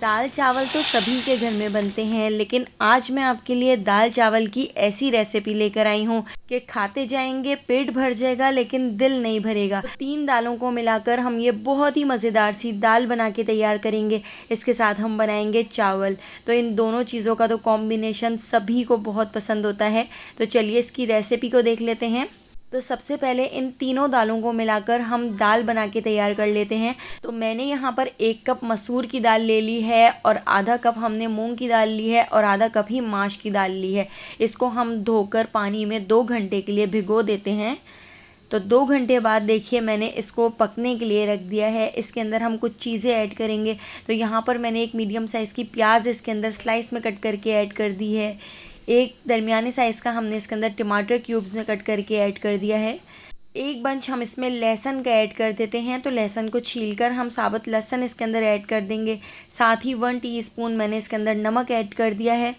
दाल चावल तो सभी के घर में बनते हैं, लेकिन आज मैं आपके लिए दाल चावल की ऐसी रेसिपी लेकर आई हूँ कि खाते जाएंगे, पेट भर जाएगा लेकिन दिल नहीं भरेगा। तो 3 दालों को मिलाकर हम ये बहुत ही मज़ेदार सी दाल बना के तैयार करेंगे। इसके साथ हम बनाएंगे चावल। तो इन दोनों चीज़ों का तो कॉम्बिनेशन सभी को बहुत पसंद होता है। तो चलिए इसकी रेसिपी को देख लेते हैं। तो सबसे पहले इन तीनों दालों को मिलाकर हम दाल बना के तैयार कर लेते हैं। तो मैंने यहाँ पर 1 कप मसूर की दाल ले ली है और आधा कप हमने मूंग की दाल ली है और आधा कप ही माश की दाल ली है। इसको हम धोकर पानी में 2 घंटे के लिए भिगो देते हैं। तो 2 घंटे बाद देखिए मैंने इसको पकने के लिए रख दिया है। इसके अंदर हम कुछ चीज़ें ऐड करेंगे। तो यहाँ पर मैंने एक मीडियम साइज़ की प्याज इसके अंदर स्लाइस में कट करके ऐड कर दी है। एक दरमियाने साइज़ का हमने इसके अंदर टमाटर क्यूब्स में कट करके ऐड कर दिया है। एक बंच हम इसमें लहसुन का ऐड कर देते हैं। तो लहसुन को छीलकर हम साबुत लहसुन इसके अंदर ऐड कर देंगे। साथ ही 1 टीस्पून मैंने इसके अंदर नमक ऐड कर दिया है।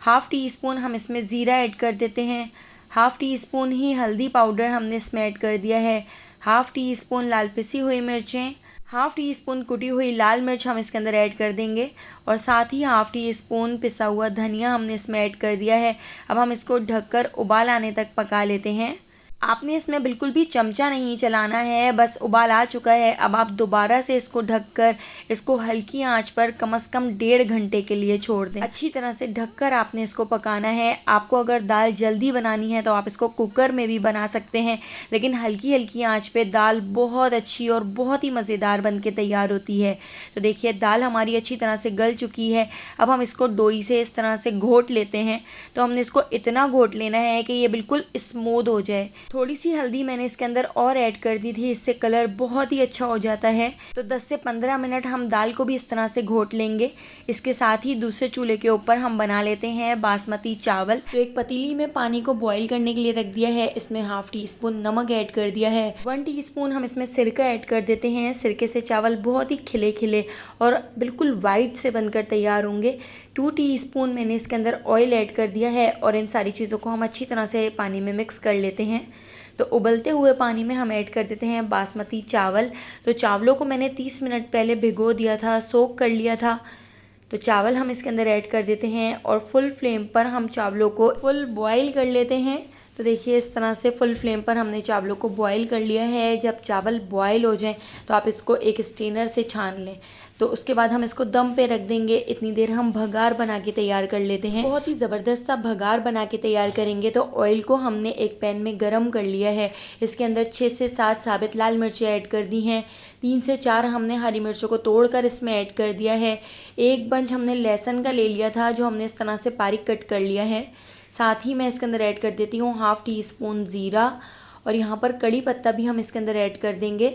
हाफ़ टी स्पून हम इसमें ज़ीरा ऐड कर देते हैं। हाफ़ टी स्पून ही हल्दी पाउडर हमने इसमें ऐड कर दिया है। हाफ़ टी स्पून लाल पिसी हुई मिर्चें, हाफ़ टी स्पून कुटी हुई लाल मिर्च हम इसके अंदर ऐड कर देंगे और साथ ही हाफ़ टी स्पून पिसा हुआ धनिया हमने इसमें ऐड कर दिया है। अब हम इसको ढककर उबाल आने तक पका लेते हैं। आपने इसमें बिल्कुल भी चमचा नहीं चलाना है, बस उबाल आ चुका है। अब आप दोबारा से इसको ढककर इसको हल्की आंच पर कम से कम 1.5 घंटे के लिए छोड़ दें। अच्छी तरह से ढककर आपने इसको पकाना है। आपको अगर दाल जल्दी बनानी है तो आप इसको कुकर में भी बना सकते हैं, लेकिन हल्की हल्की आंच पे दाल बहुत अच्छी और बहुत ही मज़ेदार बन के तैयार होती है। तो देखिए दाल हमारी अच्छी तरह से गल चुकी है। अब हम इसको डोई से इस तरह से घोट लेते हैं। तो हमने इसको इतना घोट लेना है कि ये बिल्कुल स्मूथ हो जाए। थोड़ी सी हल्दी मैंने इसके अंदर और ऐड कर दी थी, इससे कलर बहुत ही अच्छा हो जाता है। तो 10 से 15 मिनट हम दाल को भी इस तरह से घोट लेंगे। इसके साथ ही दूसरे चूल्हे के ऊपर हम बना लेते हैं बासमती चावल। तो एक पतीली में पानी को बॉईल करने के लिए रख दिया है। इसमें हाफ़ टी स्पून नमक ऐड कर दिया है। 1 टीस्पून हम इसमें सिरका ऐड कर देते हैं। सिरके से चावल बहुत ही खिले खिले और बिल्कुल वाइट से बनकर तैयार होंगे। 2 टीस्पून मैंने इसके अंदर ऑयल ऐड कर दिया है और इन सारी चीज़ों को हम अच्छी तरह से पानी में मिक्स कर लेते हैं। तो उबलते हुए पानी में हम ऐड कर देते हैं बासमती चावल। तो चावलों को मैंने 30 मिनट पहले भिगो दिया था, सोक कर लिया था। तो चावल हम इसके अंदर ऐड कर देते हैं और फुल फ्लेम पर हम चावलों को फुल बॉईल कर लेते हैं। तो देखिए इस तरह से फुल फ्लेम पर हमने चावलों को बॉईल कर लिया है। जब चावल बॉईल हो जाएं तो आप इसको एक स्ट्रेनर से छान लें। तो उसके बाद हम इसको दम पे रख देंगे। इतनी देर हम भगार बना के तैयार कर लेते हैं। बहुत ही ज़बरदस्त सा भगार बना के तैयार करेंगे। तो ऑयल को हमने एक पैन में गरम कर लिया है। इसके अंदर 6 से 7 साबित लाल मिर्चें ऐड कर दी हैं। 3 से 4 हमने हरी मिर्चों को तोड़कर इसमें ऐड कर दिया है। एक बंच हमने लहसुन का ले लिया था, जो हमने इस तरह से बारीक कट कर लिया है। साथ ही मैं इसके अंदर ऐड कर देती हूँ हाफ़ टी स्पून ज़ीरा और यहाँ पर कड़ी पत्ता भी हम इसके अंदर ऐड कर देंगे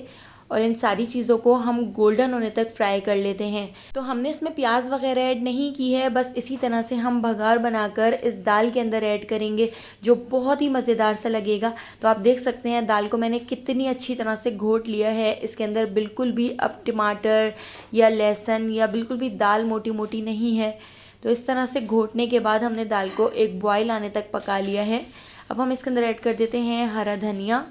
और इन सारी चीज़ों को हम गोल्डन होने तक फ्राई कर लेते हैं। तो हमने इसमें प्याज वगैरह ऐड नहीं की है, बस इसी तरह से हम भगार बनाकर इस दाल के अंदर ऐड करेंगे, जो बहुत ही मज़ेदार सा लगेगा। तो आप देख सकते हैं दाल को मैंने कितनी अच्छी तरह से घोट लिया है। इसके अंदर बिल्कुल भी अब टमाटर या लहसुन या बिल्कुल भी दाल मोटी मोटी नहीं है। तो इस तरह से घोटने के बाद हमने दाल को एक बॉईल आने तक पका लिया है। अब हम इसके अंदर ऐड कर देते हैं हरा धनिया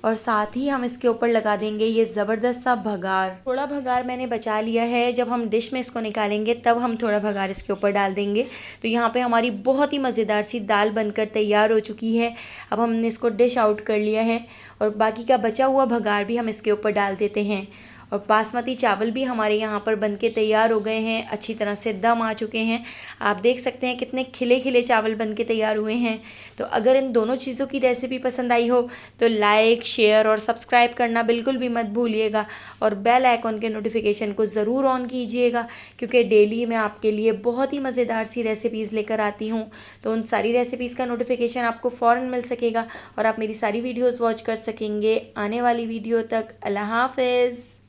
और साथ ही हम इसके ऊपर लगा देंगे ये ज़बरदस्त सा भगार। थोड़ा भगार मैंने बचा लिया है, जब हम डिश में इसको निकालेंगे तब हम थोड़ा भगार इसके ऊपर डाल देंगे। तो यहाँ पे हमारी बहुत ही मज़ेदार सी दाल बनकर तैयार हो चुकी है। अब हमने इसको डिश आउट कर लिया है और बाकी का बचा हुआ भगार भी हम इसके ऊपर डाल देते हैं। और बासमती चावल भी हमारे यहाँ पर बनके तैयार हो गए हैं, अच्छी तरह से दम आ चुके हैं। आप देख सकते हैं कितने खिले खिले चावल बनके तैयार हुए हैं। तो अगर इन दोनों चीज़ों की रेसिपी पसंद आई हो तो लाइक, शेयर और सब्सक्राइब करना बिल्कुल भी मत भूलिएगा और बेल आइकॉन के नोटिफिकेशन को ज़रूर ऑन कीजिएगा, क्योंकि डेली मैं आपके लिए बहुत ही मज़ेदार सी रेसिपीज़ लेकर आती हूँ। तो उन सारी रेसिपीज़ का नोटिफिकेशन आपको फ़ौरन मिल सकेगा और आप मेरी सारी वीडियोज़ वॉच कर सकेंगे। आने वाली वीडियो तक अल्लाह हाफ़िज़।